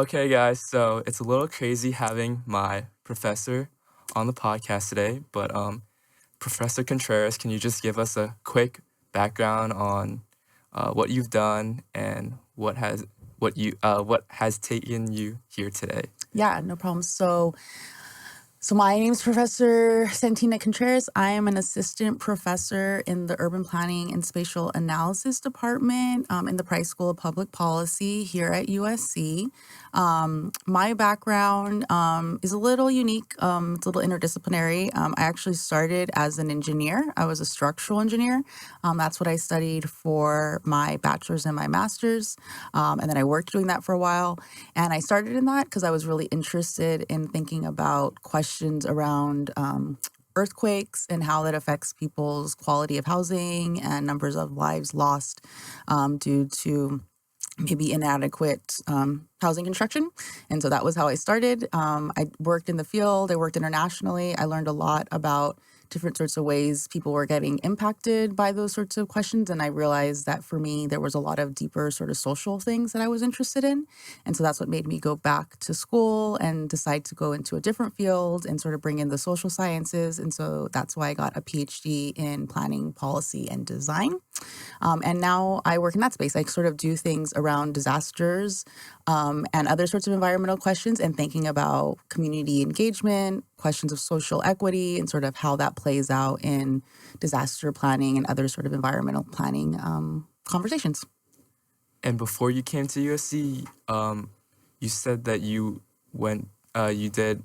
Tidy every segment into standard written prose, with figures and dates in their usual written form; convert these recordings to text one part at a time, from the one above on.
Okay, guys, so it's a little crazy having my professor on the podcast today, but Professor Contreras, can you just give us a quick background on what you've done and what has taken you here today? Yeah, no problem. So my name is Professor Santina Contreras. I am an assistant professor in the Urban Planning and Spatial Analysis Department in the Price School of Public Policy here at USC. My background is a little unique. It's a little interdisciplinary. I actually started as an engineer. I was a structural engineer. That's what I studied for my bachelor's and my master's. And then I worked doing that for a while. And I started in that because I was really interested in thinking about questions around earthquakes and how that affects people's quality of housing and numbers of lives lost due to maybe inadequate housing construction. And so that was how I started. I worked in the field. I worked internationally. I learned a lot about different sorts of ways people were getting impacted by those sorts of questions. And I realized that for me, there was a lot of deeper sort of social things that I was interested in. And so that's what made me go back to school and decide to go into a different field and sort of bring in the social sciences. And so that's why I got a PhD in planning, policy, and design. And now I work in that space. I sort of do things around disasters and other sorts of environmental questions and thinking about community engagement, questions of social equity, and sort of how that plays out in disaster planning and other sort of environmental planning conversations. And before you came to USC, you said that you did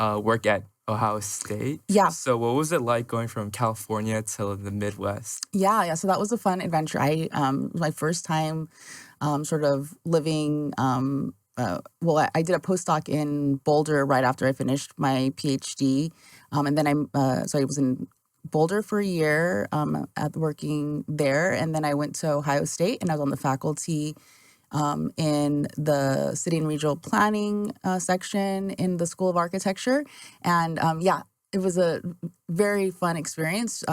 work at Ohio State. Yeah. So what was it like going from California to the Midwest? Yeah. So that was a fun adventure. It was my first time sort of living. I did a postdoc in Boulder right after I finished my PhD, and then I was in Boulder for a year working there, and then I went to Ohio State and I was on the faculty in the city and regional planning section in the School of Architecture. And it was a very fun experience.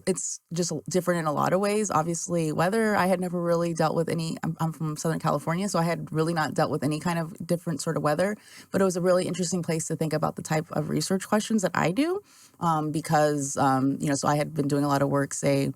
It's just different in a lot of ways. Obviously, weather, I had never really dealt with any, I'm from Southern California, so I had really not dealt with any kind of different sort of weather. But it was a really interesting place to think about the type of research questions that I do because, so I had been doing a lot of work, say,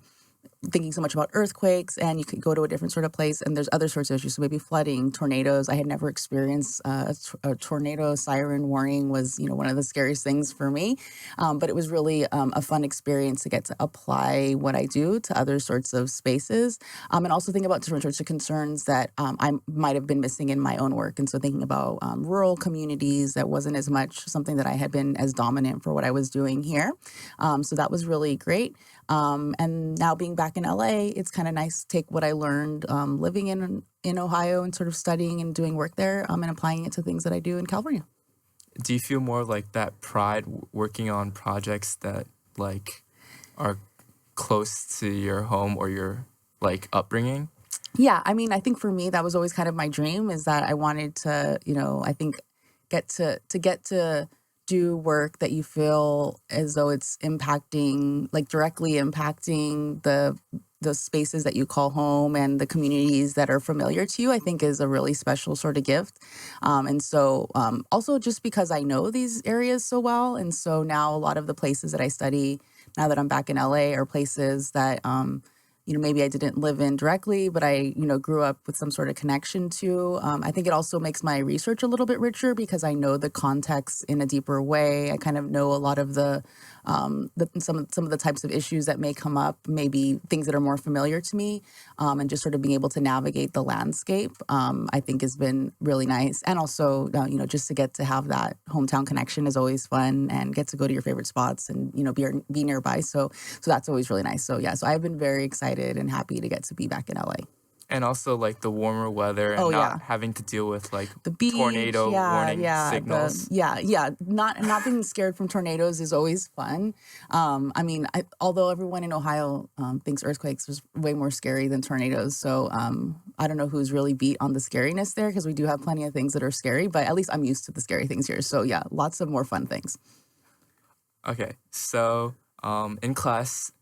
thinking so much about earthquakes, and you could go to a different sort of place, and there's other sorts of issues, so maybe flooding, tornadoes. I had never experienced a tornado siren warning was, one of the scariest things for me, but it was really a fun experience to get to apply what I do to other sorts of spaces, and also think about different sorts of concerns that I might have been missing in my own work, and so thinking about rural communities, that wasn't as much something that I had been as dominant for what I was doing here, so that was really great. And now being back in LA, it's kind of nice to take what I learned living in Ohio and sort of studying and doing work there and applying it to things that I do in California. Do you feel more like that pride working on projects that like are close to your home or your like upbringing? Yeah, I mean, I think for me that was always kind of my dream, is that I wanted to, I think get to do work that you feel as though it's impacting, like directly impacting the spaces that you call home and the communities that are familiar to you, I think is a really special sort of gift. And so also just because I know these areas so well. And so now a lot of the places that I study, now that I'm back in LA, are places that, maybe I didn't live in directly, but I, grew up with some sort of connection to. I think it also makes my research a little bit richer because I know the context in a deeper way. I kind of know a lot of some of the types of issues that may come up, maybe things that are more familiar to me, and just sort of being able to navigate the landscape, I think has been really nice. And also, just to get to have that hometown connection is always fun, and get to go to your favorite spots and, be nearby. So that's always really nice. So yeah, so I've been very excited and happy to get to be back in LA. And also like the warmer weather and Oh, not yeah. having to deal with like The beach, tornado warning signals. Not being scared from tornadoes is always fun. Although everyone in Ohio thinks earthquakes was way more scary than tornadoes, so I don't know who's really beat on the scariness there, because we do have plenty of things that are scary, but at least I'm used to the scary things here. So yeah, lots of more fun things. Okay, so in class,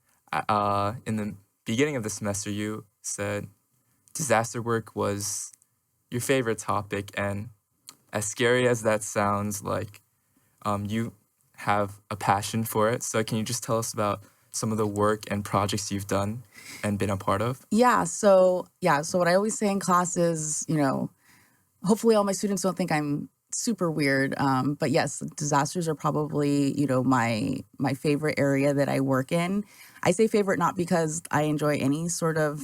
in the beginning of the semester, you said disaster work was your favorite topic, and as scary as that sounds, like you have a passion for it. So can you just tell us about some of the work and projects you've done and been a part of? So what I always say in class is, hopefully all my students don't think I'm super weird. But yes, disasters are probably, my favorite area that I work in. I say favorite not because I enjoy any sort of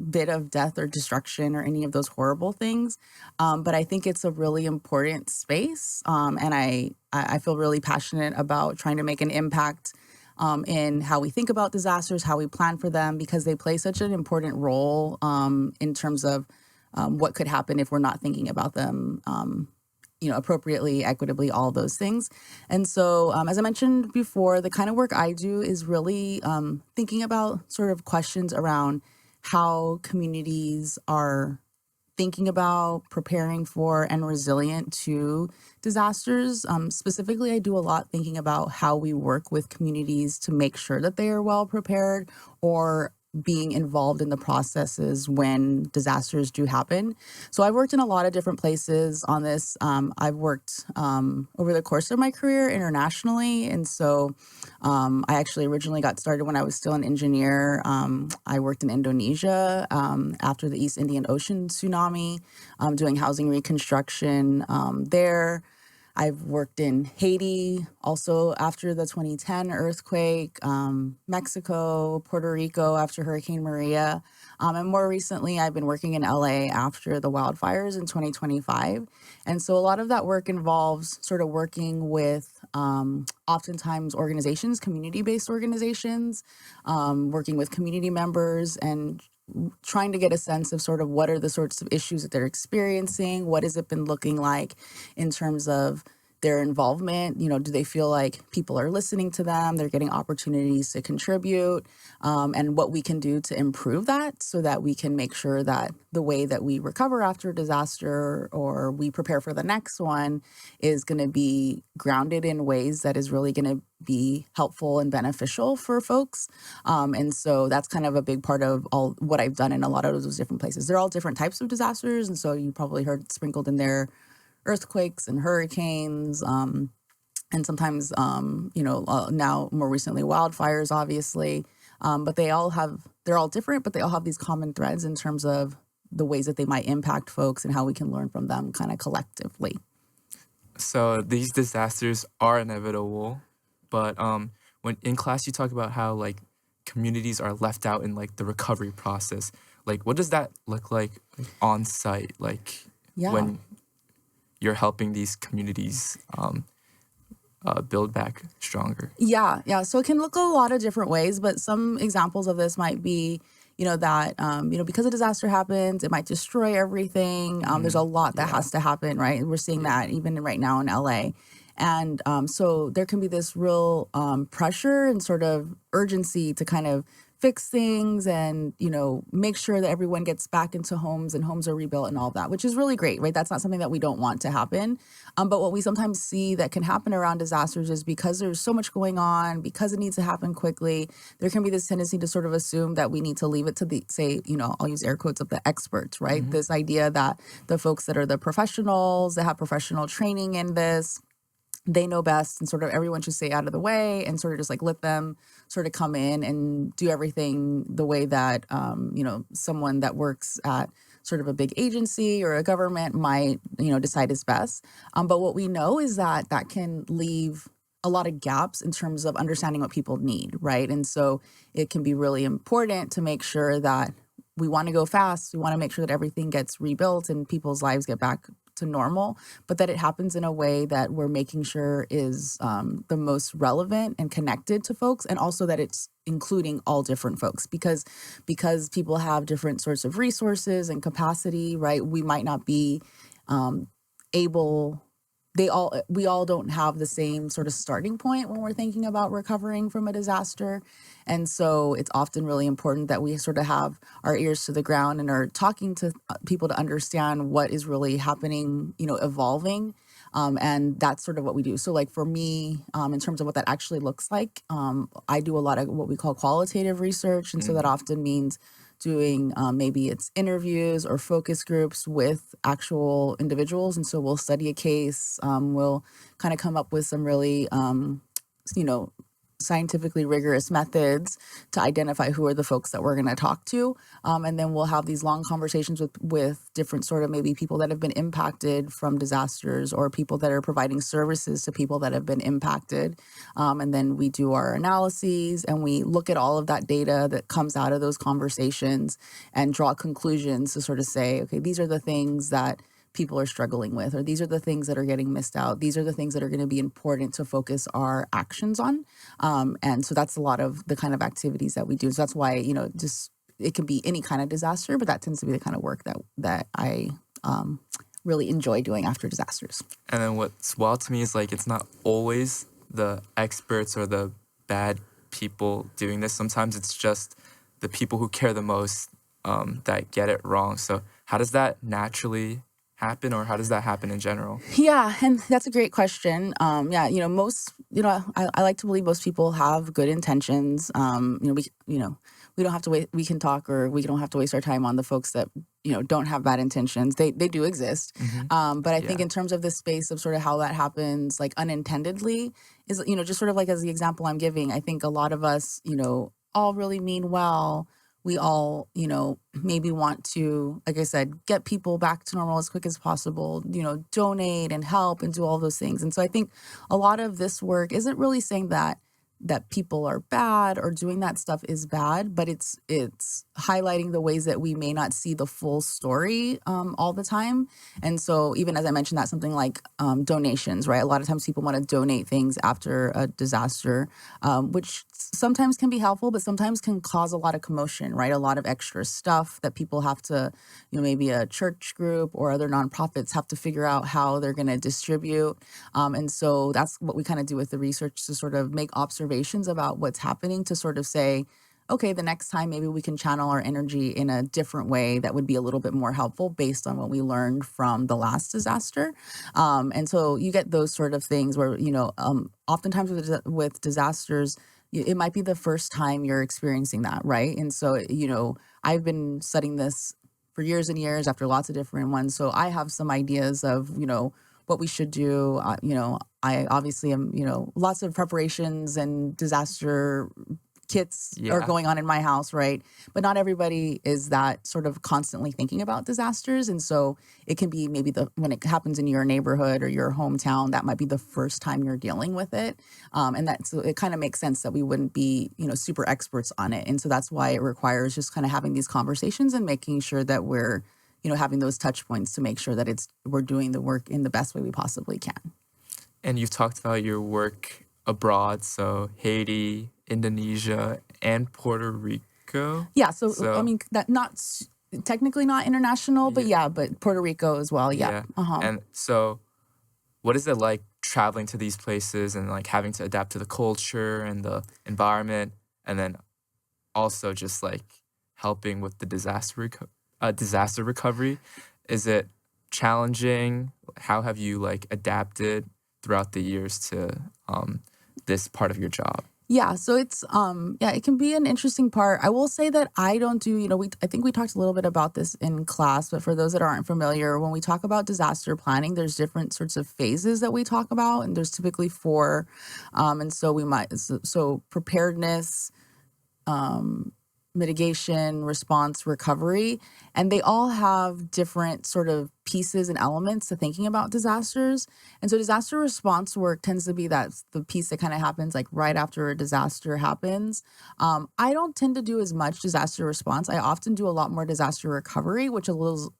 bit of death or destruction or any of those horrible things, but I think it's a really important space, and I feel really passionate about trying to make an impact in how we think about disasters, how we plan for them, because they play such an important role in terms of what could happen if we're not thinking about them, appropriately, equitably, all those things. And so, as I mentioned before, the kind of work I do is really thinking about sort of questions around how communities are thinking about, preparing for, and resilient to disasters. Specifically, I do a lot thinking about how we work with communities to make sure that they are well prepared or being involved in the processes when disasters do happen. So I've worked in a lot of different places on this. I've worked over the course of my career internationally. And so I actually originally got started when I was still an engineer. I worked in Indonesia after the East Indian Ocean tsunami, doing housing reconstruction there. I've worked in Haiti also after the 2010 earthquake, Mexico, Puerto Rico after Hurricane Maria. And more recently, I've been working in LA after the wildfires in 2025. And so a lot of that work involves sort of working with oftentimes organizations, community-based organizations, working with community members and trying to get a sense of sort of what are the sorts of issues that they're experiencing, what has it been looking like in terms of their involvement. Do they feel like people are listening to them, they're getting opportunities to contribute, and what we can do to improve that so that we can make sure that the way that we recover after a disaster or we prepare for the next one is going to be grounded in ways that is really going to be helpful and beneficial for folks. And so that's kind of a big part of all what I've done in a lot of those different places. They're all different types of disasters. And so you probably heard sprinkled in there earthquakes and hurricanes, and sometimes, now more recently wildfires, obviously. But they're all different, but they all have these common threads in terms of the ways that they might impact folks and how we can learn from them kind of collectively. So these disasters are inevitable, but when in class you talk about how like communities are left out in like the recovery process. Like, what does that look like on site? Like Yeah. when you're helping these communities build back stronger. Yeah. So it can look a lot of different ways, but some examples of this might be, that, because a disaster happens, it might destroy everything. There's a lot that has to happen, right? We're seeing that even right now in LA. And so there can be this real pressure and sort of urgency to kind of fix things and, make sure that everyone gets back into homes and homes are rebuilt and all of that, which is really great, right? That's not something that we don't want to happen. But what we sometimes see that can happen around disasters is because there's so much going on, because it needs to happen quickly, there can be this tendency to sort of assume that we need to leave it to I'll use air quotes of the experts, right? Mm-hmm. This idea that the folks that are the professionals, that have professional training in this, they know best and sort of everyone should stay out of the way and sort of just like let them sort of come in and do everything the way that, someone that works at sort of a big agency or a government might, decide is best. But what we know is that that can leave a lot of gaps in terms of understanding what people need, right? And so it can be really important to make sure that we want to go fast. We want to make sure that everything gets rebuilt and people's lives get back to normal, but that it happens in a way that we're making sure is the most relevant and connected to folks, and also that it's including all different folks because people have different sorts of resources and capacity, right? We might not be able. We all don't have the same sort of starting point when we're thinking about recovering from a disaster. And so it's often really important that we sort of have our ears to the ground and are talking to people to understand what is really happening, evolving. And that's sort of what we do. So like for me, in terms of what that actually looks like, I do a lot of what we call qualitative research. And so that often means doing maybe it's interviews or focus groups with actual individuals. And so we'll study a case, we'll kind of come up with some really, you know, scientifically rigorous methods to identify who are the folks that we're going to talk to. And then we'll have these long conversations with different sort of maybe people that have been impacted from disasters or people that are providing services to people that have been impacted. And then we do our analyses and we look at all of that data that comes out of those conversations and draw conclusions to sort of say, okay, these are the things that people are struggling with, or these are the things that are getting missed out. These are the things that are going to be important to focus our actions on. And so that's a lot of the kind of activities that we do. So that's why, just it can be any kind of disaster, but that tends to be the kind of work that I really enjoy doing after disasters. And then what's wild to me is like it's not always the experts or the bad people doing this. Sometimes it's just the people who care the most that get it wrong. So how does that naturally happen, or how does that happen in general? Yeah, and that's a great question. Most, I like to believe most people have good intentions. We don't have to wait. We can talk, or we don't have to waste our time on the folks that don't have bad intentions. They do exist. But I think in terms of the space of sort of how that happens, like unintendedly, is just sort of like as the example I'm giving. I think a lot of us, all really mean well. We all, maybe want to, like I said, get people back to normal as quick as possible, donate and help and do all those things. And so I think a lot of this work isn't really saying that people are bad or doing that stuff is bad, but it's highlighting the ways that we may not see the full story all the time. And so even as I mentioned, that something like donations, right? A lot of times people want to donate things after a disaster, which sometimes can be helpful, but sometimes can cause a lot of commotion, right? A lot of extra stuff that people have to, maybe a church group or other nonprofits have to figure out how they're going to distribute. And so that's what we kind of do with the research, to sort of make observations about what's happening, to sort of say, okay, the next time maybe we can channel our energy in a different way that would be a little bit more helpful based on what we learned from the last disaster. And so you get those sort of things where, oftentimes with disasters, it might be the first time you're experiencing that, right? And so, I've been studying this for years and years after lots of different ones. So I have some ideas of, what we should do. I obviously am, lots of preparations and disaster kits are going on in my house, right? But not everybody is that sort of constantly thinking about disasters. And so it can be maybe when it happens in your neighborhood or your hometown, that might be the first time you're dealing with it. So it kind of makes sense that we wouldn't be, super experts on it. And so that's why it requires just kind of having these conversations and making sure that we're, having those touch points to make sure that we're doing the work in the best way we possibly can. And you've talked about your work abroad, so Haiti, Indonesia, and Puerto Rico. Yeah, so I mean, that technically not international, but but Puerto Rico as well. Yeah. And so what is it like traveling to these places and like having to adapt to the culture and the environment, and then also just like helping with the disaster recovery? Is it challenging? How have you like adapted throughout the years to this part of your job? Yeah, so it's it can be an interesting part. I will say that I don't do, I think we talked a little bit about this in class, but for those that aren't familiar, when we talk about disaster planning, there's different sorts of phases that we talk about, and there's typically 4. And so preparedness, mitigation, response, recovery, and they all have different sort of pieces and elements to thinking about disasters. And so disaster response work tends to be the piece that kind of happens like right after a disaster happens. I don't tend to do as much disaster response. I often do a lot more disaster recovery, which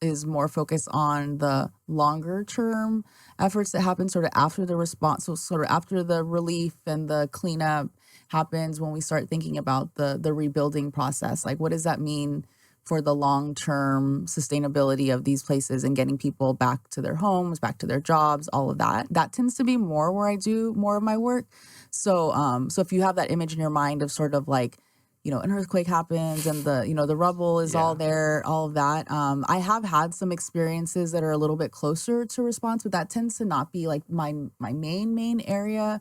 is more focused on the longer term efforts that happen sort of after the response, so sort of after the relief and the cleanup happens, when we start thinking about the rebuilding process. Like, what does that mean for the long-term sustainability of these places and getting people back to their homes, back to their jobs, all of that? That tends to be more where I do more of my work. So if you have that image in your mind of sort of like, an earthquake happens and the rubble is all there, all of that. I have had some experiences that are a little bit closer to response, but that tends to not be like my main area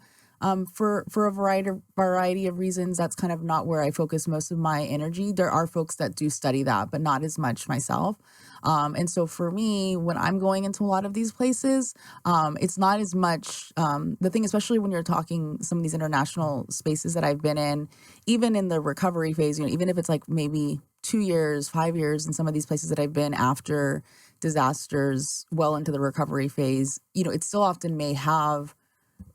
For a variety of reasons, that's kind of not where I focus most of my energy. There are folks that do study that, but not as much myself. And so for me, when I'm going into a lot of these places, it's not as much the thing, especially when you're talking some of these international spaces that I've been in, even in the recovery phase, even if it's like maybe 2 years, 5 years in some of these places that I've been after disasters well into the recovery phase, it still often may have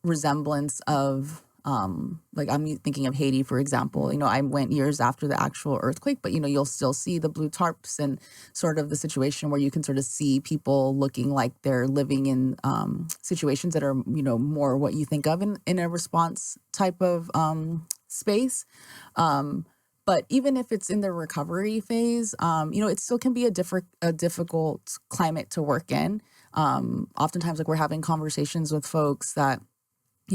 resemblance of like I'm thinking of Haiti, for example. I went years after the actual earthquake, but you'll still see the blue tarps and sort of the situation where you can sort of see people looking like they're living in situations that are more what you think of in a response type of space. But even if it's in the recovery phase, it still can be a difficult climate to work in. Oftentimes, like we're having conversations with folks that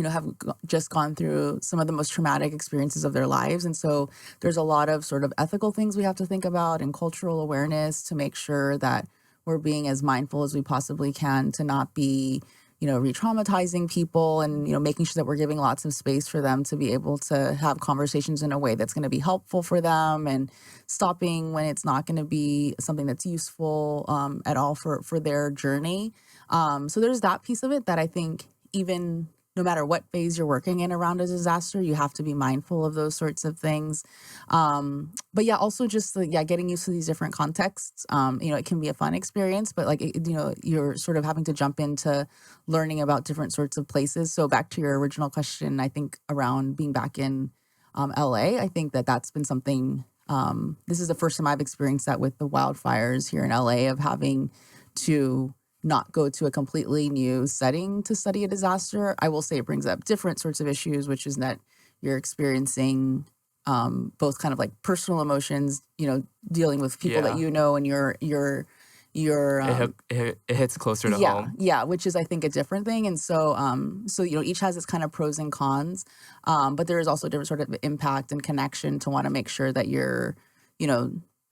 have just gone through some of the most traumatic experiences of their lives. And so there's a lot of sort of ethical things we have to think about and cultural awareness to make sure that we're being as mindful as we possibly can to not be, re-traumatizing people and, making sure that we're giving lots of space for them to be able to have conversations in a way that's going to be helpful for them and stopping when it's not going to be something that's useful at all for their journey. So there's that piece of it that I think even no matter what phase you're working in around a disaster, you have to be mindful of those sorts of things. But yeah, also just getting used to these different contexts. It can be a fun experience, but you're sort of having to jump into learning about different sorts of places. So back to your original question, I think around being back in LA, I think that's been something. This is the first time I've experienced that with the wildfires here in LA of having to not go to a completely new setting to study a disaster. I will say it brings up different sorts of issues, which is that you're experiencing both kind of like personal emotions, dealing with people that Yeah, and you're it hits closer to yeah, home. yeah, which is I think a different thing. And so each has its kind of pros and cons. But there is also a different sort of impact and connection to want to make sure that you're,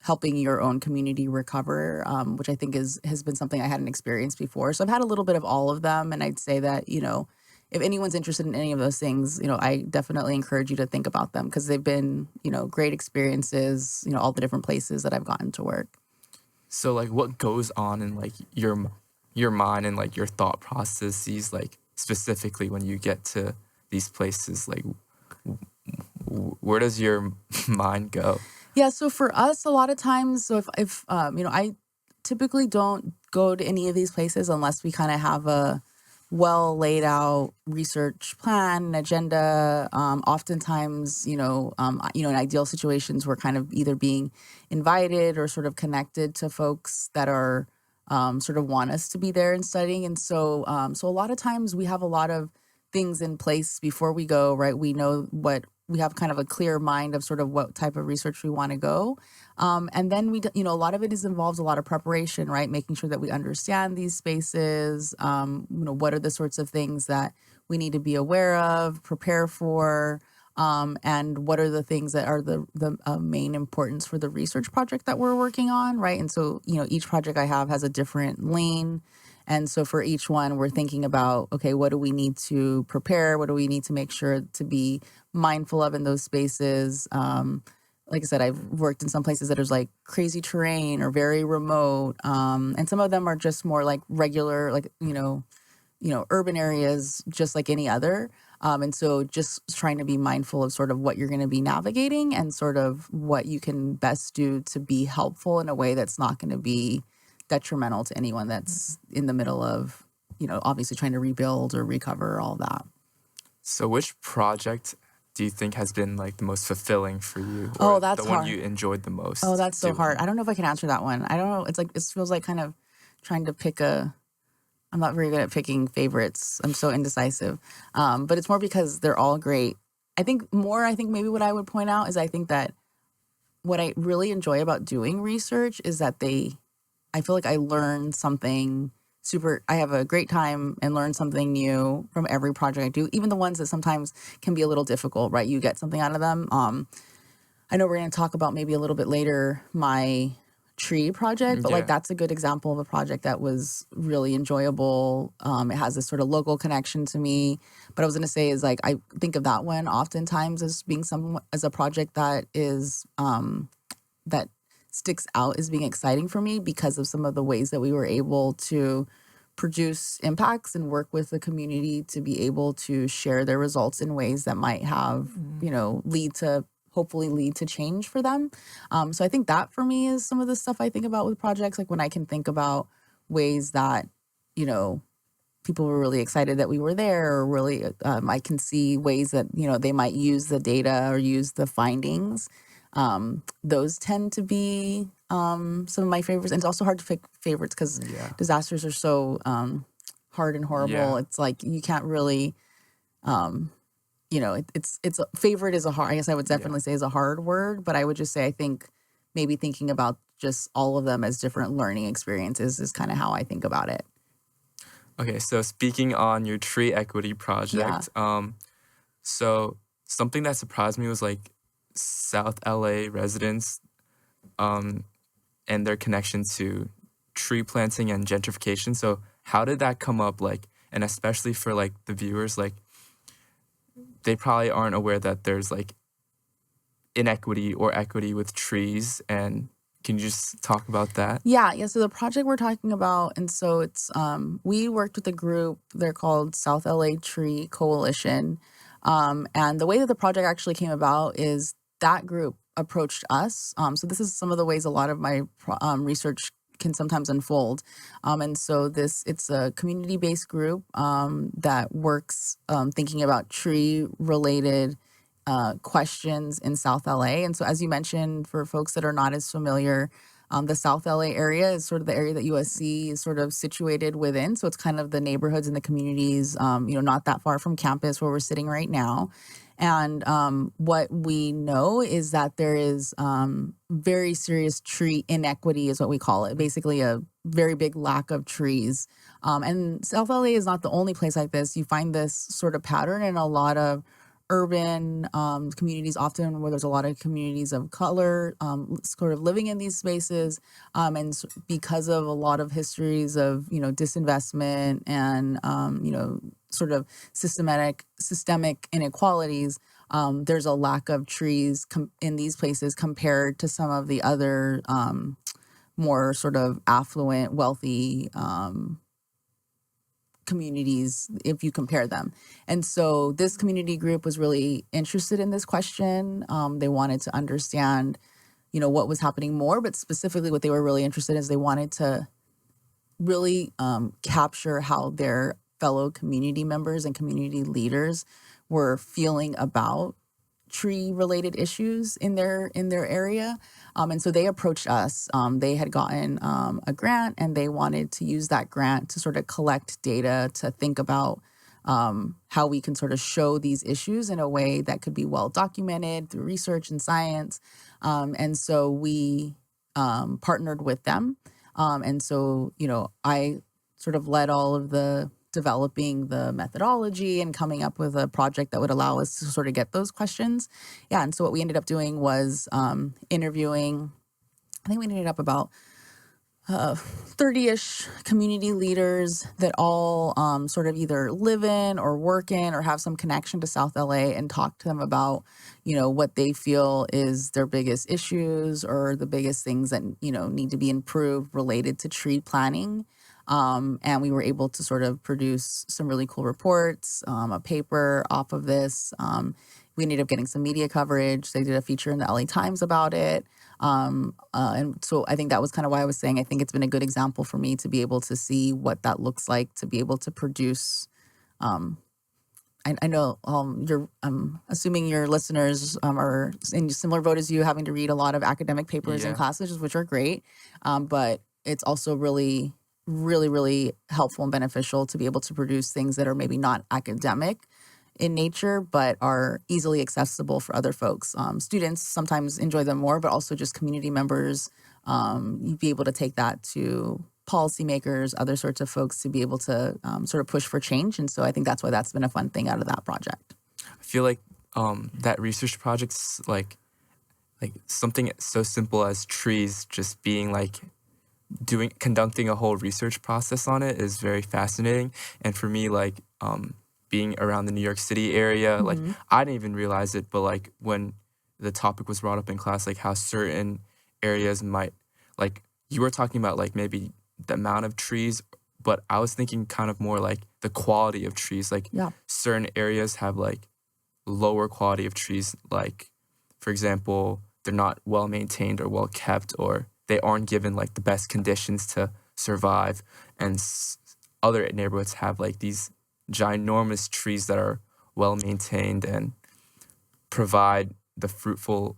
helping your own community recover, which I think has been something I hadn't experienced before. So I've had a little bit of all of them, and I'd say that if anyone's interested in any of those things, I definitely encourage you to think about them because they've been great experiences. All the different places that I've gotten to work. So like what goes on in like your mind and like your thought processes like specifically when you get to these places like where does your mind go? Yeah, so for us, a lot of times, so if I typically don't go to any of these places unless we kind of have a well laid out research plan, an agenda. Oftentimes, in ideal situations, we're kind of either being invited or sort of connected to folks that are sort of want us to be there and studying. And so a lot of times we have a lot of things in place before we go, right? We know what we have kind of a clear mind of sort of what type of research we want to go. And then a lot of it involves a lot of preparation, right? Making sure that we understand these spaces, what are the sorts of things that we need to be aware of, prepare for, and what are the things that are the main importance for the research project that we're working on, right? And so, each project I have has a different lane. And so for each one, we're thinking about, okay, what do we need to prepare? What do we need to make sure to be mindful of in those spaces? Like I said, I've worked in some places that is like crazy terrain or very remote. And some of them are just more like regular, like, urban areas, just like any other. And so just trying to be mindful of sort of what you're going to be navigating and sort of what you can best do to be helpful in a way that's not going to be detrimental to anyone that's in the middle of, obviously trying to rebuild or recover all that. So which project do you think has been like the most fulfilling for you Oh, or that's the one hard. you enjoyed the most Oh, that's so hard. doing? I don't know if I can answer that one. I don't know. It's like, it feels like kind of trying to pick I'm not very good at picking favorites. I'm so indecisive. But it's more because they're all great. I think maybe what I would point out is I think that what I really enjoy about doing research is that I feel like I learn something I have a great time and learn something new from every project I do, even the ones that sometimes can be a little difficult, right? You get something out of them. I know we're going to talk about maybe a little bit later my tree project, but like Yeah. that's a good example of a project that was really enjoyable. It has this sort of local connection to me. But I was gonna say is like I think of that one oftentimes as being some as a project that is that sticks out as being exciting for me because of some of the ways that we were able to produce impacts and work with the community to be able to share their results in ways that might have, hopefully lead to change for them. So I think that for me is some of the stuff I think about with projects, like when I can think about ways that, you know, people were really excited that we were there, or really, I can see ways that, they might use the data or use the findings. Those tend to be some of my favorites. And it's also hard to pick favorites because Yeah. disasters are so hard and horrible. Yeah. It's like you can't really, it's a favorite is a hard, I guess I would Yeah. definitely say is a hard word, but I would just say I think maybe thinking about just all of them as different learning experiences is kind of how I think about it. Okay, so speaking on your tree equity Yeah. project, so something that surprised me was like South LA residents, um, and their connection to tree planting and gentrification. So how did that come up? Like, and especially for like the viewers, like they probably aren't aware that there's like inequity or equity with trees. And can you just talk about that? Yeah. So the project we're talking about, and so it's we worked with a group. They're called South LA Tree Coalition, and the way that the project actually came about is that group approached us. So this is some of the ways a lot of my research can sometimes unfold, and so it's a community based group that works thinking about tree related questions in South LA. And so, as you mentioned, for folks that are not as familiar, the South LA area is sort of the area that USC is sort of situated within. So it's kind of the neighborhoods and the communities, not that far from campus where we're sitting right now. And what we know is that there is very serious tree inequity, is what we call it. Basically, a very big lack of trees. And South LA is not the only place like this. You find this sort of pattern in a lot of urban communities, often where there's a lot of communities of color sort of living in these spaces, because of a lot of histories of disinvestment and sort of systemic inequalities, there's a lack of trees in these places compared to some of the other more sort of affluent, wealthy communities if you compare them. And so this community group was really interested in this question. They wanted to understand, what was happening more, but specifically what they were really interested in is they wanted to really capture how their fellow community members and community leaders were feeling about tree related issues in their area. And so they approached us. They had gotten a grant, and they wanted to use that grant to sort of collect data to think about how we can sort of show these issues in a way that could be well documented through research and science. And so we partnered with them. And so, I sort of led all of the developing the methodology and coming up with a project that would allow us to sort of get those questions. Yeah. And so what we ended up doing was interviewing, I think we ended up about 30-ish community leaders that all sort of either live in or work in or have some connection to South LA, and talk to them about, what they feel is their biggest issues or the biggest things that, need to be improved related to tree planting. And we were able to sort of produce some really cool reports, a paper off of this. We ended up getting some media coverage. They did a feature in the LA Times about it. And so I think that was kind of why I was saying I think it's been a good example for me to be able to see what that looks like, to be able to produce. I know I'm assuming your listeners are in similar boat as you, having to read a lot of academic papers and Yeah. classes, which are great. But it's also really, really, really helpful and beneficial to be able to produce things that are maybe not academic in nature, but are easily accessible for other folks. Students sometimes enjoy them more, but also just community members. You'd be able to take that to policymakers, other sorts of folks, to be able to sort of push for change. And so I think that's why that's been a fun thing out of that project. I feel like that research project's like like something so simple as trees just being like conducting a whole research process on it is very fascinating. And for me, like being around the New York City area, like Hmm. I didn't even realize it, but like when the topic was brought up in class, like how certain areas might, like you were talking about like maybe the amount of trees, but I was thinking kind of more like the quality of trees. Like Yeah. certain areas have like lower quality of trees, like for example, they're not well maintained or well kept, or they aren't given like the best conditions to survive. And other neighborhoods have like these ginormous trees that are well maintained and provide the fruitful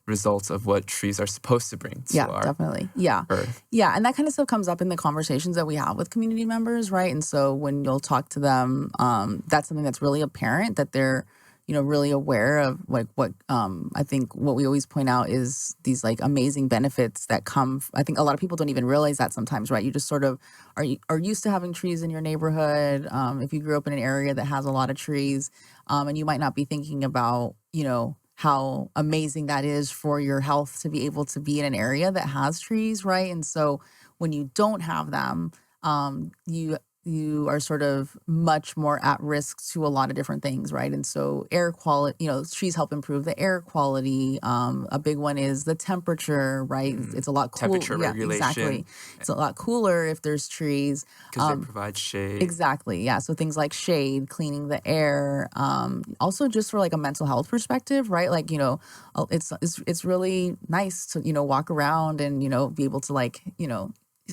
results of what trees are supposed to bring to Yeah, our definitely. Yeah. earth. Yeah. And that kind of stuff comes up in the conversations that we have with community members, right? And so when you'll talk to them, that's something that's really apparent that they're, really aware of like what I think what we always point out is these like amazing benefits that come. I think a lot of people don't even realize that sometimes, right? You just sort of are used to having trees in your neighborhood. If you grew up in an area that has a lot of trees, and you might not be thinking about, how amazing that is for your health to be able to be in an area that has trees, right? And so when you don't have them, you are sort of much more at risk to a lot of different things, right? And so air quality, trees help improve the air quality. A big one is the temperature, right? It's a lot cool. Temperature Yeah, regulation, exactly. It's a lot cooler if there's trees. because they provide shade. Exactly. Yeah. So things like shade, cleaning the air, also just for like a mental health perspective, right? Like, it's really nice to, walk around and, be able to like,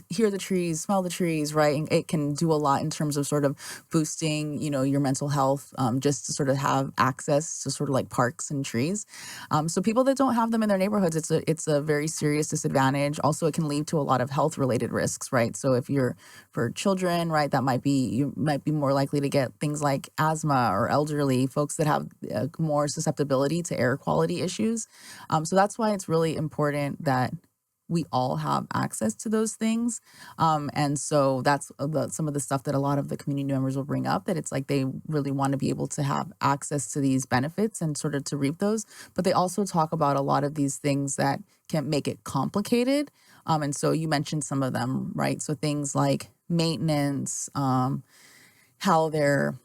hear the trees, smell the trees, right? And it can do a lot in terms of sort of boosting, your mental health, just to sort of have access to sort of like parks and trees. So people that don't have them in their neighborhoods, it's a very serious disadvantage. Also, it can lead to a lot of health related risks, right? So if you're for children, right, you might be more likely to get things like asthma, or elderly folks that have more susceptibility to air quality issues. So that's why it's really important that we all have access to those things. And so that's some of the stuff that a lot of the community members will bring up, that it's like they really want to be able to have access to these benefits and sort of to reap those. But they also talk about a lot of these things that can make it complicated. And so you mentioned some of them, right? So things like maintenance, how they're,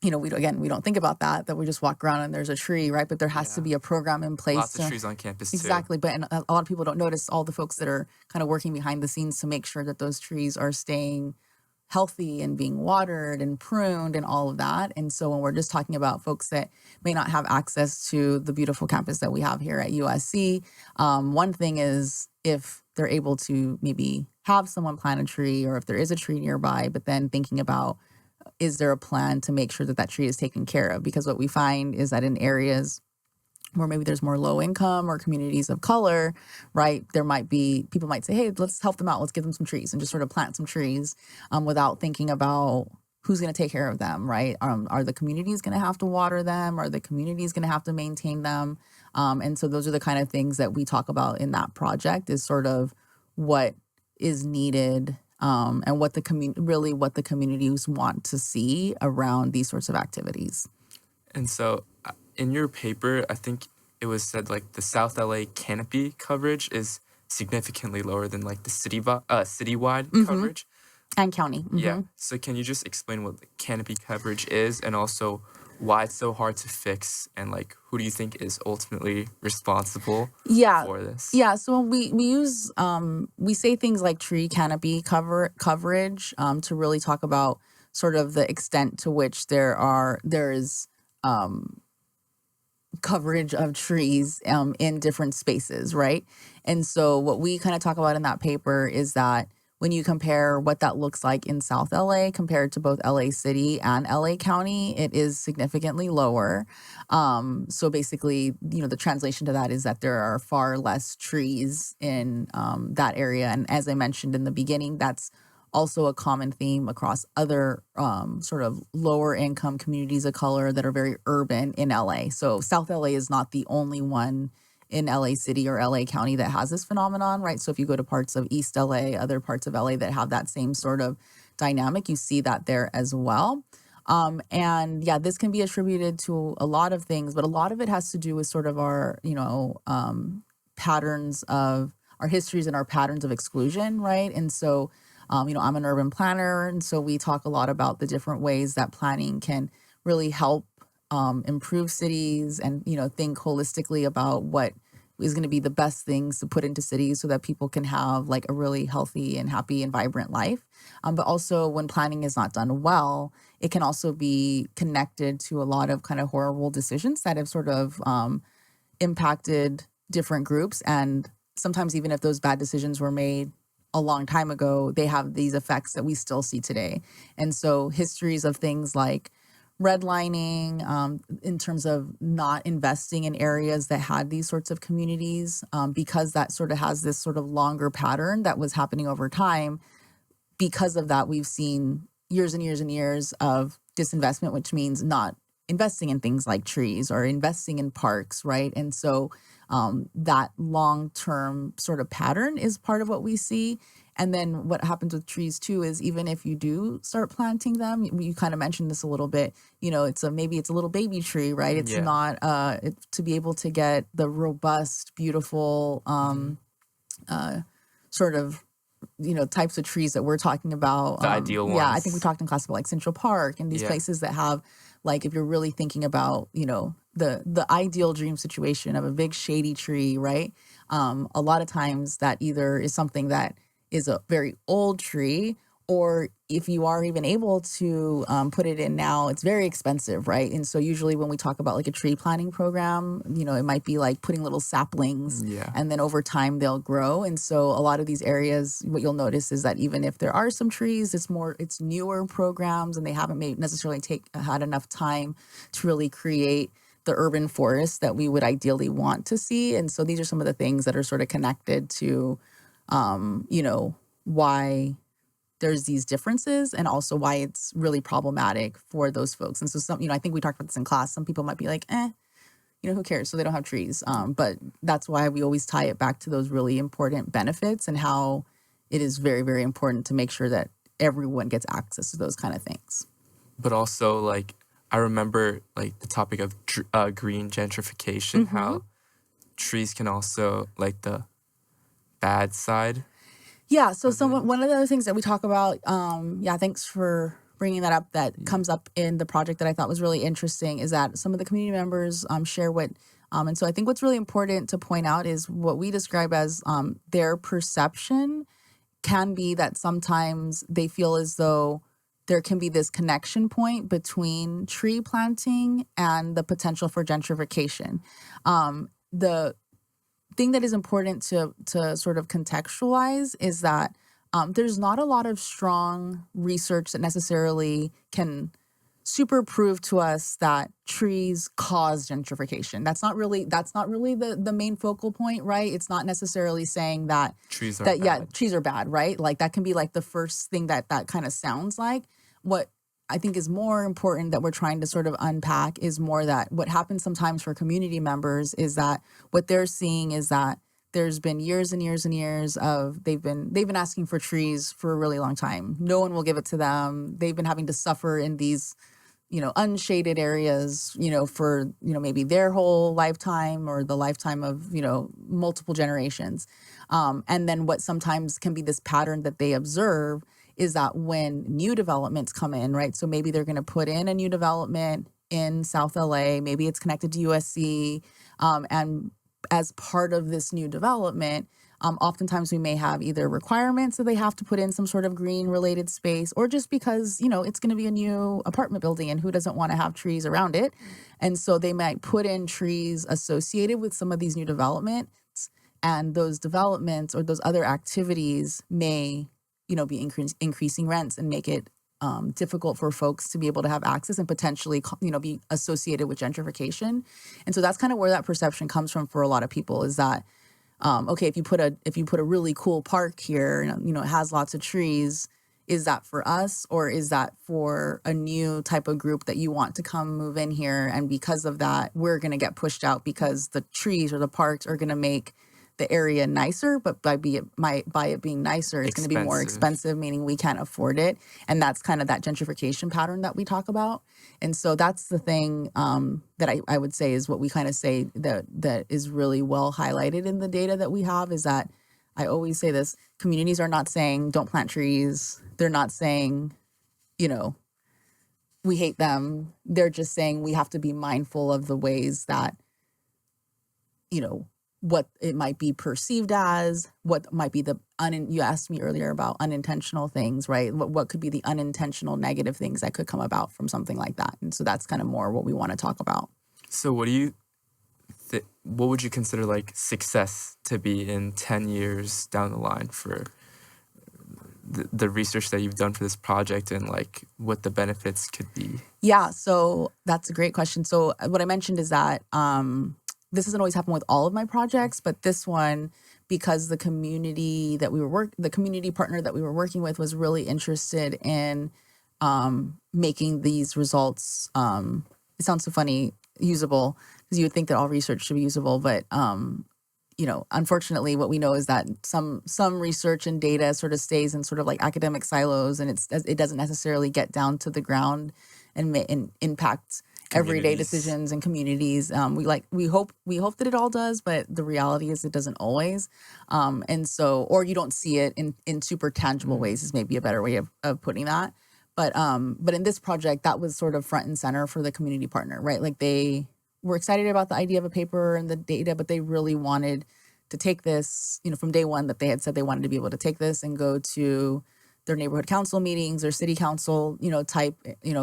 we don't think about that we just walk around and there's a tree, right? But there has to Yeah. be a program in place Lots of to. trees on campus too. Exactly. But and a lot of people don't notice all the folks that are kind of working behind the scenes to make sure that those trees are staying healthy and being watered and pruned and all of that. And so when we're just talking about folks that may not have access to the beautiful campus that we have here at USC, one thing is if they're able to maybe have someone plant a tree, or if there is a tree nearby, but then thinking about, is there a plan to make sure that that tree is taken care of? Because what we find is that in areas where maybe there's more low income or communities of color, right? People might say, hey, let's help them out. Let's give them some trees and just sort of plant some trees, without thinking about who's going to take care of them, right? Are the communities going to have to water them? Are the communities going to have to maintain them? And so those are the kind of things that we talk about in that project, is sort of what is needed, and what the communities want to see around these sorts of activities. And so in your paper, I think it was said like the South LA canopy coverage is significantly lower than like the citywide Mm-hmm. coverage. And county. Mm-hmm. Yeah. So can you just explain what the canopy coverage is, and also why it's so hard to fix, and like who do you think is ultimately responsible Yeah. for this? Yeah. So when we use we say things like tree canopy coverage, to really talk about sort of the extent to which there is coverage of trees, in different spaces, right? And so what we kind of talk about in that paper is that when you compare what that looks like in South LA compared to both LA City and LA County, it is significantly lower. So basically, the translation to that is that there are far less trees in that area. And as I mentioned in the beginning, that's also a common theme across other sort of lower income communities of color that are very urban in LA. So South LA is not the only one in LA City or LA County that has this phenomenon, right? So if you go to parts of East LA, other parts of LA that have that same sort of dynamic, you see that there as well. And yeah, this can be attributed to a lot of things, but a lot of it has to do with sort of our, patterns of our histories and our patterns of exclusion, right? And so, I'm an urban planner, and so we talk a lot about the different ways that planning can really help improve cities and, think holistically about what is going to be the best things to put into cities so that people can have like a really healthy and happy and vibrant life. But also, when planning is not done well, it can also be connected to a lot of kind of horrible decisions that have sort of impacted different groups. And sometimes, even if those bad decisions were made a long time ago, they have these effects that we still see today. And so, histories of things like redlining, in terms of not investing in areas that had these sorts of communities, because that sort of has this sort of longer pattern that was happening over time. Because of that, we've seen years and years and years of disinvestment, which means not investing in things like trees or investing in parks, right? And so that long-term sort of pattern is part of what we see. And then what happens with trees too is even if you do start planting them, you kind of mentioned this a little bit, maybe it's a little baby tree, right? It's Yeah. not to be able to get the robust, beautiful Hmm. sort of types of trees that we're talking about. The ideal Yeah, I think we ones. talked in class about like Central Park and these Yeah. places that have, like, if you're really thinking about, the ideal dream situation of a big shady tree, right? A lot of times that either is something that is a very old tree, or if you are even able to put it in now, it's very expensive, right? And so usually when we talk about like a tree planting program, it might be like putting little saplings, Yeah. and then over time they'll grow. And so a lot of these areas, what you'll notice is that even if there are some trees, it's newer programs, and they haven't made necessarily had enough time to really create the urban forest that we would ideally want to see. And so these are some of the things that are sort of connected to, why there's these differences, and also why it's really problematic for those folks. And so I think we talked about this in class. Some people might be like, who cares? So they don't have trees. But that's why we always tie it back to those really important benefits and how it is very, very important to make sure that everyone gets access to those kind of things. But also, like, I remember like the topic of green gentrification, Hmm. how trees can also like the bad side Yeah. So of it. one of the other things that we talk about, yeah, thanks for bringing that up. That Yeah. comes up in the project that I thought was really interesting is that some of the community members share what. And so I think what's really important to point out is what we describe as their perception can be that sometimes they feel as though there can be this connection point between tree planting and the potential for gentrification. The thing that is important to sort of contextualize is that there's not a lot of strong research that necessarily can super prove to us that trees cause gentrification. That's not really the main focal point, right? It's not necessarily saying that Trees are that yeah, bad. trees are bad, right? Like that can be like the first thing that kind of sounds like. What I think is more important that we're trying to sort of unpack is more that what happens sometimes for community members is that what they're seeing is that there's been years and years and years of they've been asking for trees for a really long time. No one will give it to them. They've been having to suffer in these unshaded areas, for, maybe their whole lifetime or the lifetime of, multiple generations. And then what sometimes can be this pattern that they observe is that when new developments come in, right? So maybe they're going to put in a new development in South LA, maybe it's connected to USC. And as part of this new development, oftentimes we may have either requirements that they have to put in some sort of green related space, or just because, it's going to be a new apartment building and who doesn't want to have trees around it. And so they might put in trees associated with some of these new developments, and those developments or those other activities may, be increasing rents and make it difficult for folks to be able to have access and potentially, be associated with gentrification. And so that's kind of where that perception comes from for a lot of people is that okay, if you put a really cool park here, it has lots of trees. Is that for us, or is that for a new type of group that you want to come move in here? And because of that, we're going to get pushed out because the trees or the parks are going to make the area nicer, but by it being nicer, it's going to be more expensive, meaning we can't afford it. And that's kind of that gentrification pattern that we talk about. And so that's the thing that I would say is what we kind of say that is really well highlighted in the data that we have is that I always say this, communities are not saying don't plant trees. They're not saying, we hate them. They're just saying we have to be mindful of the ways that, what it might be perceived as, what might be you asked me earlier about unintentional things, right? What could be the unintentional negative things that could come about from something like that? And so that's kind of more what we want to talk about. So what would you consider like success to be in 10 years down the line for the research that you've done for this project and like what the benefits could be? Yeah, so that's a great question. So what I mentioned is that this doesn't always happen with all of my projects, but this one, because the community partner that we were working with was really interested in making these results, it sounds so funny, usable, because you would think that all research should be usable, but unfortunately, what we know is that some research and data sort of stays in sort of like academic silos, and it doesn't necessarily get down to the ground and impact everyday decisions and communities. We hope that it all does, but the reality is it doesn't always. And so, or you don't see it in super tangible ways is maybe a better way of putting that. But in this project, that was sort of front and center for the community partner, right? Like they were excited about the idea of a paper and the data, but they really wanted to take this, from day one that they had said they wanted to be able to take this and go to their neighborhood council meetings or city council, type,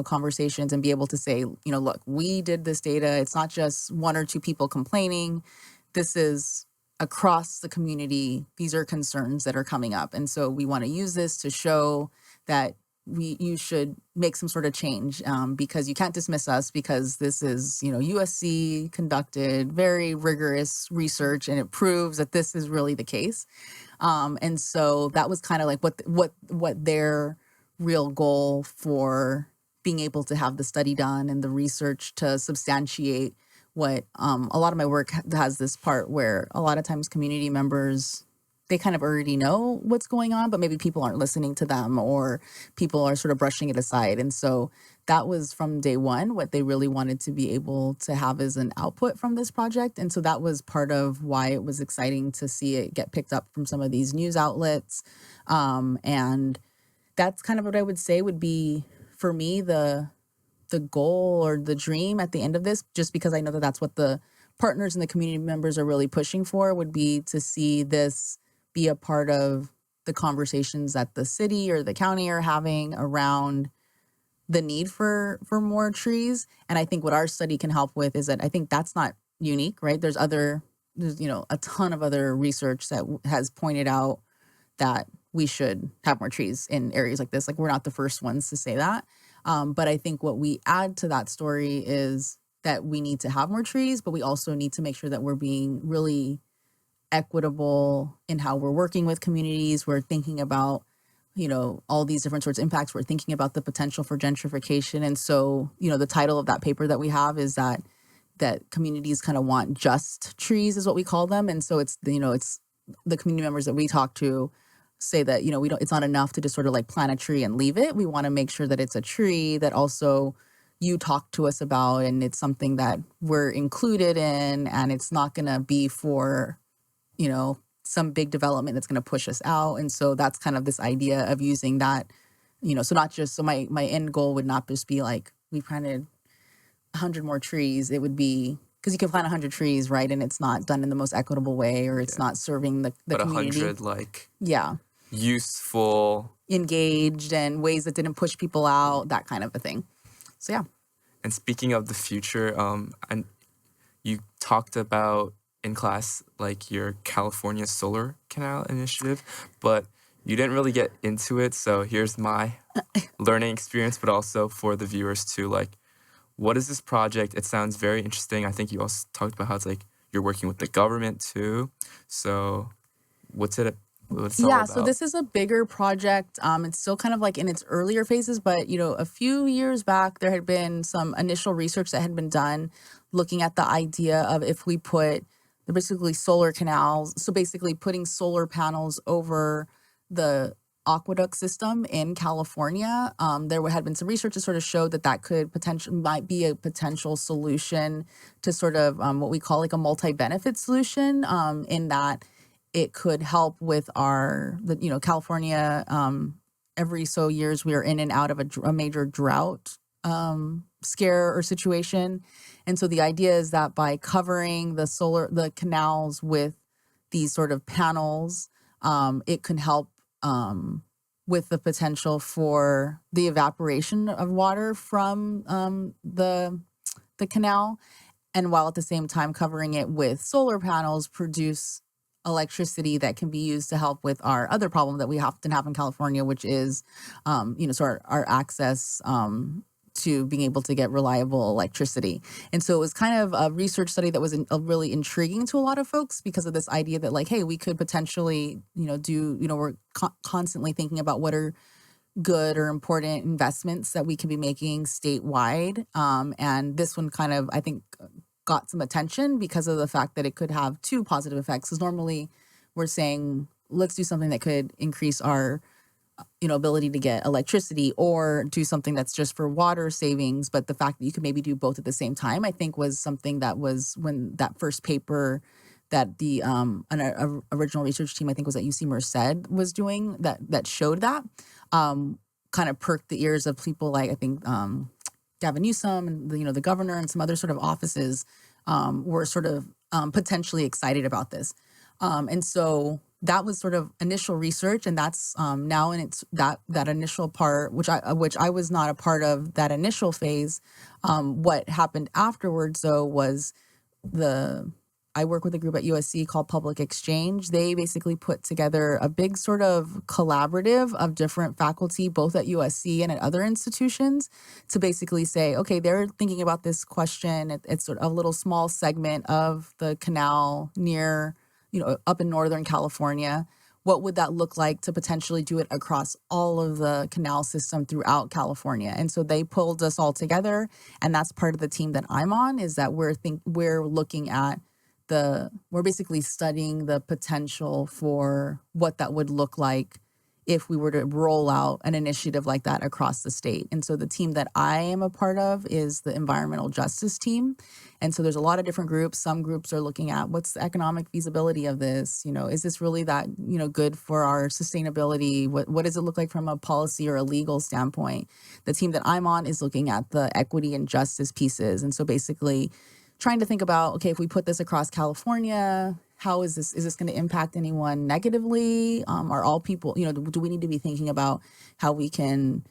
conversations and be able to say, look, we did this data. It's not just one or two people complaining. This is across the community. These are concerns that are coming up. And so we want to use this to show that you should make some sort of change because you can't dismiss us because this is, USC conducted very rigorous research and it proves that this is really the case. And so that was kind of like what their real goal for being able to have the study done and the research to substantiate what a lot of my work has this part where a lot of times community members, they kind of already know what's going on, but maybe people aren't listening to them or people are sort of brushing it aside. And so that was from day one, what they really wanted to be able to have as an output from this project. And so that was part of why it was exciting to see it get picked up from some of these news outlets. And that's kind of what I would say would be, for me, the goal or the dream at the end of this, just because I know that that's what the partners and the community members are really pushing for, would be to see this be a part of the conversations that the city or the county are having around the need for more trees. And I think what our study can help with is that I think that's not unique, right? There's a ton of other research that has pointed out that we should have more trees in areas like this. Like we're not the first ones to say that. But I think what we add to that story is that we need to have more trees, but we also need to make sure that we're being really equitable in how we're working with communities. We're thinking about, all these different sorts of impacts. We're thinking about the potential for gentrification. And so, the title of that paper that we have is that communities kind of want just trees is what we call them. And so it's the community members that we talk to say that, it's not enough to just sort of like plant a tree and leave it. We want to make sure that it's a tree that also you talk to us about and it's something that we're included in, and it's not going to be for some big development that's going to push us out. And so that's kind of this idea of using that, so my end goal would not just be like, we planted 100 more trees. It would be, because you can plant 100 trees, right? And it's not done in the most equitable way, or it's not serving the but community. 100 useful, engaged, and ways that didn't push people out, that kind of a thing. So yeah. And speaking of the future, and you talked about in class, like your California Solar Canal initiative, but you didn't really get into it. So here's my learning experience, but also for the viewers too. Like, what is this project? It sounds very interesting. I think you also talked about how it's like you're working with the government too. So what's it all about? So this is a bigger project. It's still kind of like in its earlier phases, but a few years back, there had been some initial research that had been done looking at the idea of if we put they're basically solar canals. So basically putting solar panels over the aqueduct system in California. There had been some research to sort of show that might be a potential solution to sort of what we call like a multi-benefit solution, in that it could help with California. Every so years we are in and out of a major drought scare or situation, and so the idea is that by covering the canals with these sort of panels, it can help with the potential for the evaporation of water from the canal, and while at the same time covering it with solar panels, produce electricity that can be used to help with our other problem that we often have in California, which is, so our access to being able to get reliable electricity. And so it was kind of a research study that was really intriguing to a lot of folks because of this idea that like, hey, we could potentially, we're constantly thinking about what are good or important investments that we can be making statewide. And this one kind of, I think, got some attention because of the fact that it could have two positive effects. Because normally we're saying, let's do something that could increase our ability to get electricity or do something that's just for water savings. But the fact that you could maybe do both at the same time, I think was something that was when that first paper that the original research team, I think was at UC Merced, was doing that showed that, kind of perked the ears of people like I think Gavin Newsom and the governor and some other sort of offices were sort of potentially excited about this. And so that was sort of initial research, and that's now in its that initial part, which I was not a part of that initial phase. What happened afterwards, though, was I work with a group at USC called Public Exchange. They basically put together a big sort of collaborative of different faculty, both at USC and at other institutions, to basically say, okay, they're thinking about this question. It's sort of a little small segment of the canal near, up in Northern California. What would that look like to potentially do it across all of the canal system throughout California? And so they pulled us all together, and that's part of the team that I'm on, is that we're looking at we're basically studying the potential for what that would look like if we were to roll out an initiative like that across the state. And so the team that I am a part of is the environmental justice team. And so there's a lot of different groups. Some groups are looking at what's the economic feasibility of this? Is this really that, good for our sustainability? What does it look like from a policy or a legal standpoint? The team that I'm on is looking at the equity and justice pieces. And so basically trying to think about, okay, if we put this across California, how is this going to impact anyone negatively? Are all people, do we need to be thinking about how we can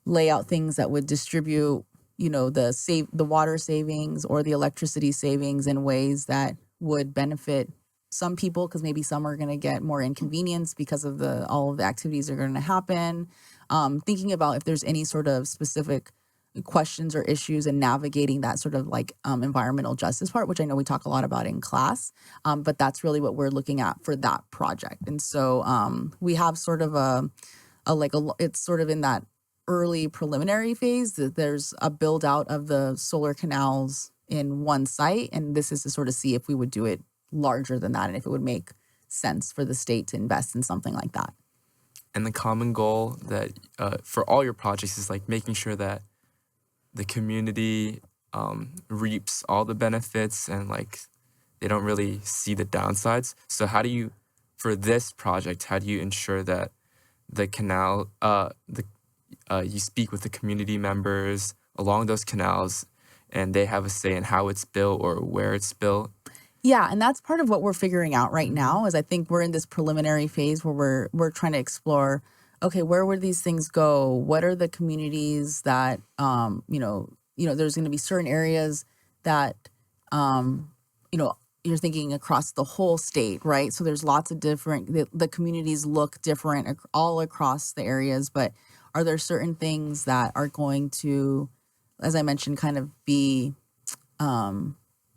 lay out things that would distribute, the water savings or the electricity savings in ways that would benefit some people, because maybe some are going to get more inconvenience because of all of the activities that are going to happen. Thinking about if there's any sort of specific questions or issues and navigating that sort of like environmental justice part, which I know we talk a lot about in class, but that's really what we're looking at for that project. And so we have sort of it's sort of in that early preliminary phase that there's a build out of the solar canals in one site, and this is to sort of see if we would do it larger than that and if it would make sense for the state to invest in something like that. And the common goal that for all your projects is like making sure that the community reaps all the benefits and like they don't really see the downsides. So for this project, how do you ensure that the canal, you speak with the community members along those canals and they have a say in how it's built or where it's built? Yeah, and that's part of what we're figuring out right now, is I think we're in this preliminary phase where we're trying to explore, okay, where would these things go? What are the communities that, there's going to be certain areas that, you're thinking across the whole state, right? So there's lots of different, the communities look different all across the areas, but are there certain things that are going to, as I mentioned, kind of be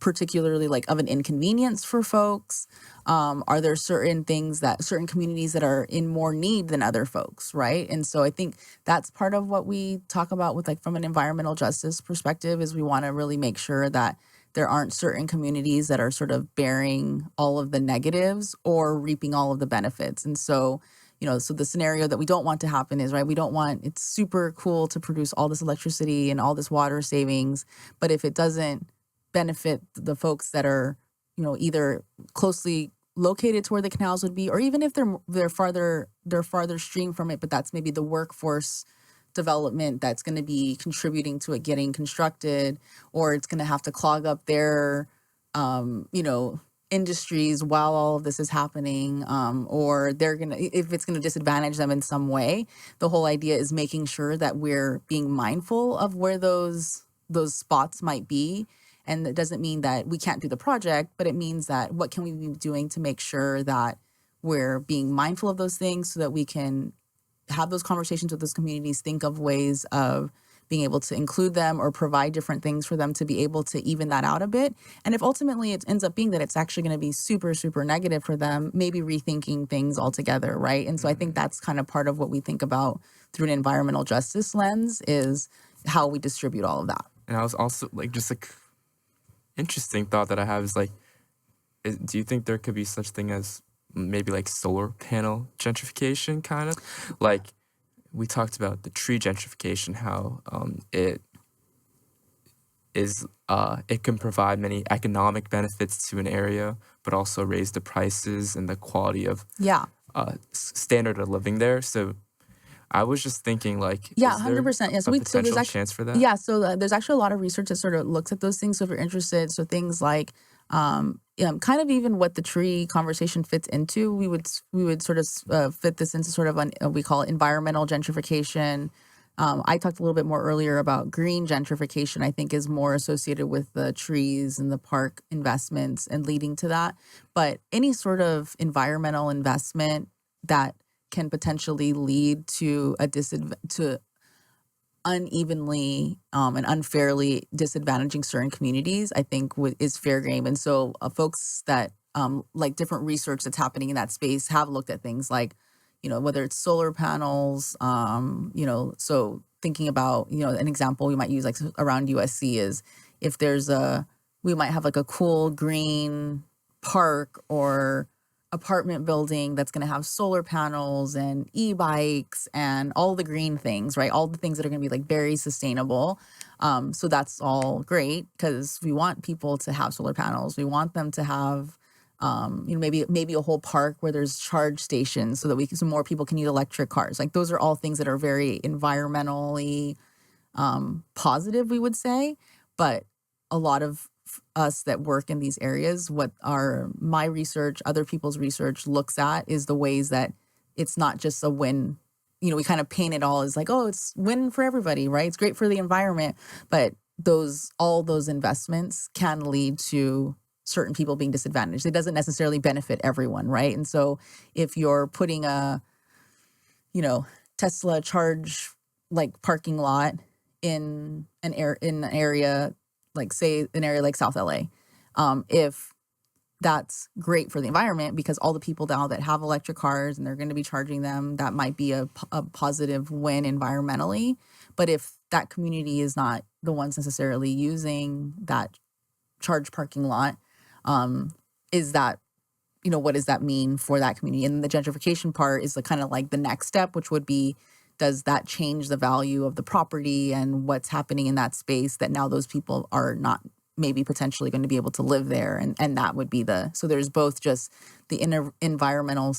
particularly like of an inconvenience for folks? Are there certain communities that are in more need than other folks, right? And so I think that's part of what we talk about with like from an environmental justice perspective, is we want to really make sure that there aren't certain communities that are sort of bearing all of the negatives or reaping all of the benefits. And so, so the scenario that we don't want to happen is, right, it's super cool to produce all this electricity and all this water savings, but if it doesn't benefit the folks that are, either closely located to where the canals would be, or even if they're farther stream from it, but that's maybe the workforce development that's going to be contributing to it getting constructed, or it's going to have to clog up their industries while all of this is happening, or if it's going to disadvantage them in some way. The whole idea is making sure that we're being mindful of where those spots might be. And it doesn't mean that we can't do the project, but it means that what can we be doing to make sure that we're being mindful of those things so that we can have those conversations with those communities, think of ways of being able to include them or provide different things for them to be able to even that out a bit. And if ultimately it ends up being that it's actually going to be super, super negative for them, maybe rethinking things altogether, right? And so I think that's kind of part of what we think about through an environmental justice lens is how we distribute all of that. And I was also like, just like interesting thought that I have is like, do you think there could be such thing as maybe like solar panel gentrification, kind of like we talked about the tree gentrification, how it can provide many economic benefits to an area, but also raise the prices and the quality of standard of living there. So I was just thinking, like, is there 100%. Yeah, a potential chance for that? Yeah, so there's actually a lot of research that sort of looks at those things. So if you're interested, so things like kind of even what the tree conversation fits into, we would sort of fit this into sort of we call it environmental gentrification. I talked a little bit more earlier about green gentrification. I think is more associated with the trees and the park investments and leading to that. But any sort of environmental investment that can potentially lead to to unevenly and unfairly disadvantaging certain communities, I think is fair game. And so folks that like different research that's happening in that space have looked at things like, whether it's solar panels, so thinking about, an example we might use like around USC is if we might have like a cool green park or apartment building that's going to have solar panels and e-bikes and all the green things, right? All the things that are going to be like very sustainable. So that's all great because we want people to have solar panels. We want them to have, maybe a whole park where there's charge stations so that so more people can use electric cars. Like those are all things that are very environmentally positive, we would say. But a lot of us that work in these areas, what my research, other people's research looks at is the ways that it's not just a win. We kind of paint it all as like, oh, it's win for everybody, right? It's great for the environment, but all those investments can lead to certain people being disadvantaged. It doesn't necessarily benefit everyone, right? And so if you're putting a, Tesla charge like parking lot in an area like say an area like South LA, if that's great for the environment because all the people now that have electric cars and they're going to be charging them, that might be a positive win environmentally. But if that community is not the ones necessarily using that charge parking lot, is that, what does that mean for that community? And the gentrification part is the kind of like the next step, which would be, does that change the value of the property and what's happening in that space that now those people are not maybe potentially going to be able to live there? And that would be so there's both just the environmental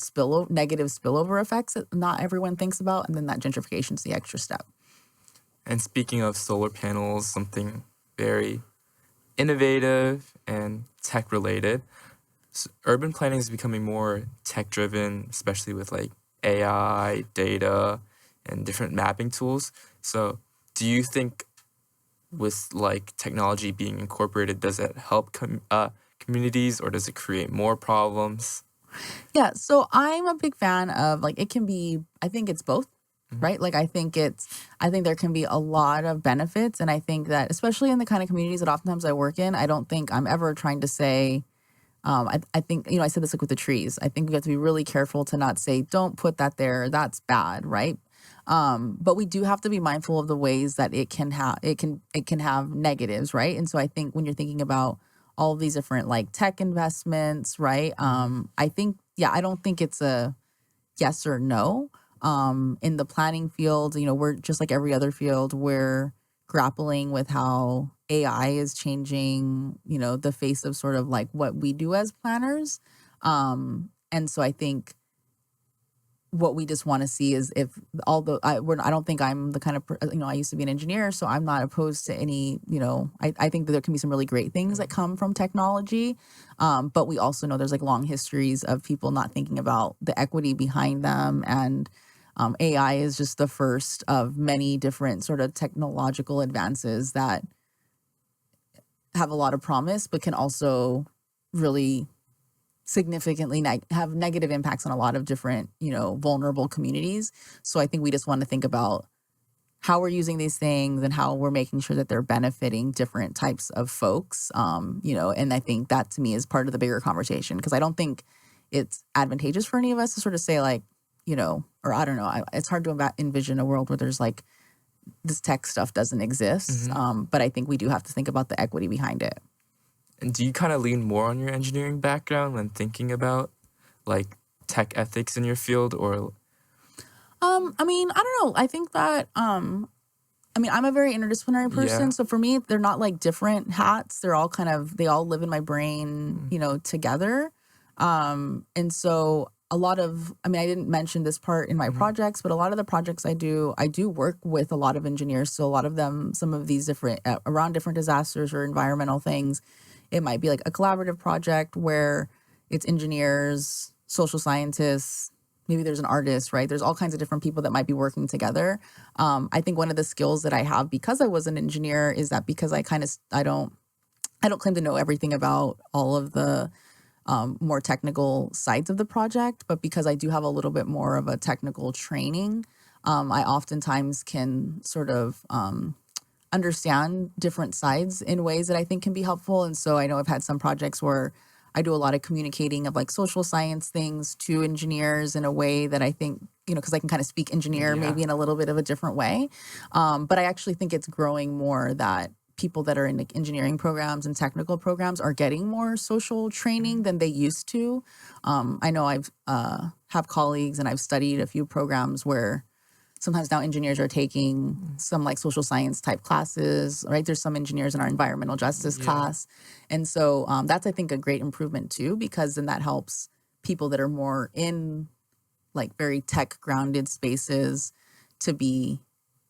negative spillover effects that not everyone thinks about. And then that gentrification is the extra step. And speaking of solar panels, something very innovative and tech related, so urban planning is becoming more tech driven, especially with like AI, data, and different mapping tools. So do you think with like technology being incorporated, does it help communities or does it create more problems? Yeah, so I'm a big fan of like, I think it's both, right? Like I think there can be a lot of benefits. And I think that especially in the kind of communities that oftentimes I work in, I don't think I'm ever trying to say, I think, I said this like with the trees. I think we have to be really careful to not say, don't put that there, that's bad, right? But we do have to be mindful of the ways that it can have negatives, right? And so I think when you're thinking about all of these different like tech investments, right? I think, yeah, I don't think it's a yes or no. In the planning field, we're just like every other field, we're grappling with how AI is changing, the face of sort of like what we do as planners. And so I think what we just want to see is if I don't think I'm the kind of, I used to be an engineer, so I'm not opposed to any, I think that there can be some really great things that come from technology. But we also know there's like long histories of people not thinking about the equity behind them. And AI is just the first of many different sort of technological advances that have a lot of promise, but can also really significantly have negative impacts on a lot of different, vulnerable communities. So I think we just want to think about how we're using these things and how we're making sure that they're benefiting different types of folks. And I think that to me is part of the bigger conversation, because I don't think it's advantageous for any of us to sort of say like, or I don't know, it's hard to envision a world where there's like this tech stuff doesn't exist. But I think we do have to think about the equity behind it. And do you kind of lean more on your engineering background when thinking about like tech ethics in your field, or? I don't know. I think that I'm a very interdisciplinary person. Yeah. So for me, they're not like different hats. They're all they all live in my brain, together. And so a lot of, I didn't mention this part in my projects, but a lot of the projects I do work with a lot of engineers. So a lot of them, some of these different, around different disasters or environmental things, it might be like a collaborative project where it's engineers, social scientists, maybe there's an artist, right? There's all kinds of different people that might be working together. I think one of the skills that I have because I was an engineer is that because I don't claim to know everything about all of the more technical sides of the project, but because I do have a little bit more of a technical training, I oftentimes can sort of understand different sides in ways that I think can be helpful. And so I know I've had some projects where I do a lot of communicating of like social science things to engineers in a way that I think, because I can kind of speak engineer maybe in a little bit of a different way. But I actually think it's growing more that people that are in like engineering programs and technical programs are getting more social training than they used to. I know I've have colleagues and I've studied a few programs where sometimes now engineers are taking some like social science type classes, right? There's some engineers in our environmental justice class. And so that's, I think, a great improvement too, because then that helps people that are more in like very tech grounded spaces to be,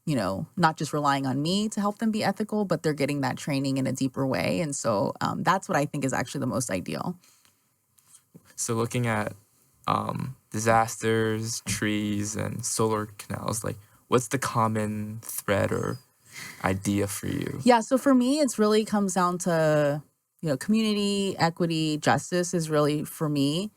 not just relying on me to help them be ethical, but they're getting that training in a deeper way. And so that's what I think is actually the most ideal. So looking at disasters, trees, and solar canals, like what's the common thread or idea for you? Yeah, so for me, it's really comes down to, community, equity, justice is really for me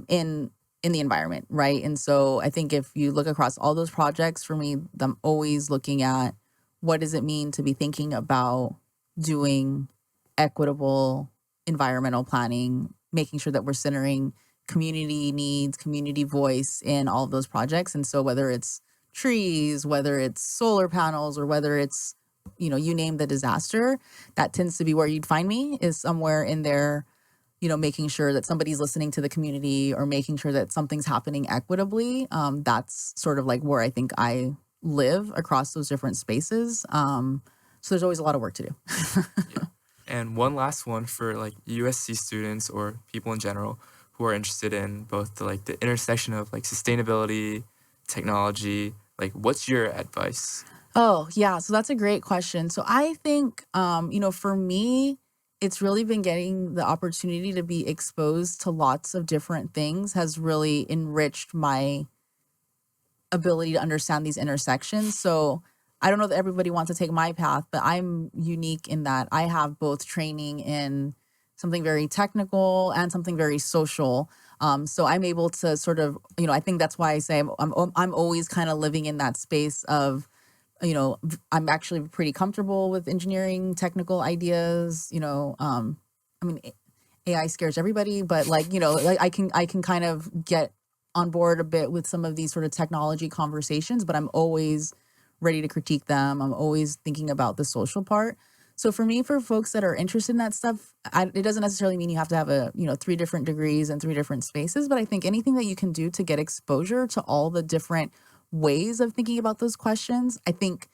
in the environment, right? And so I think if you look across all those projects, for me, I'm always looking at what does it mean to be thinking about doing equitable environmental planning, making sure that we're centering community needs, community voice in all of those projects. And so whether it's trees, whether it's solar panels, or whether it's, you name the disaster, that tends to be where you'd find me, is somewhere in there, making sure that somebody's listening to the community or making sure that something's happening equitably. That's sort of like where I think I live across those different spaces. So there's always a lot of work to do. And one last one for like USC students or people in general who are interested in both the intersection of like sustainability, technology, like what's your advice? Oh, yeah. So that's a great question. So I think, for me, it's really been getting the opportunity to be exposed to lots of different things has really enriched my ability to understand these intersections. So I don't know that everybody wants to take my path, but I'm unique in that I have both training in something very technical and something very social. So I'm able to sort of, I think that's why I say I'm always kind of living in that space of, I'm actually pretty comfortable with engineering, technical ideas. AI scares everybody, but like I can kind of get on board a bit with some of these sort of technology conversations, but I'm always ready to critique them. I'm always thinking about the social part. So for me, for folks that are interested in that stuff, it doesn't necessarily mean you have to have a, 3 different degrees and 3 different spaces, but I think anything that you can do to get exposure to all the different ways of thinking about those questions, I think,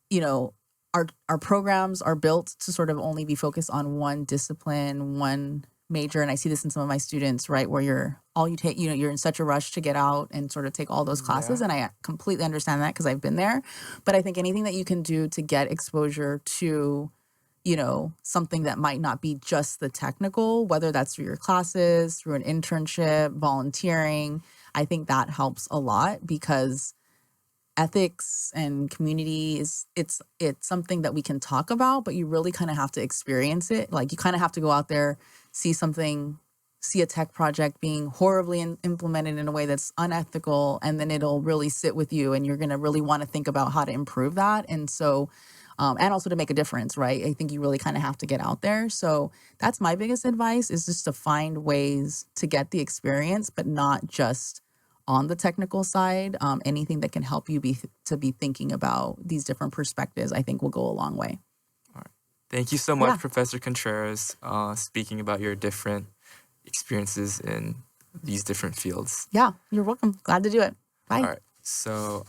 you know, our programs are built to sort of only be focused on one discipline, one major. And I see this in some of my students, right, where you take, you're in such a rush to get out and sort of take all those classes. Yeah. And I completely understand that because I've been there. But I think anything that you can do to get exposure to, something that might not be just the technical, whether that's through your classes, through an internship, volunteering, I think that helps a lot because ethics and community it's something that we can talk about, but you really kind of have to experience it. Like you kind of have to go out there, see a tech project being horribly implemented in a way that's unethical, and then it'll really sit with you and you're going to really want to think about how to improve that. And so and also to make a difference, right? I think you really kind of have to get out there. So that's my biggest advice, is just to find ways to get the experience, but not just on the technical side. Anything that can help you to be thinking about these different perspectives, I think will go a long way. All right. Thank you so much, Yeah. Professor Contreras, speaking about your different experiences in these different fields. Yeah, you're welcome. Glad to do it. Bye. All right. So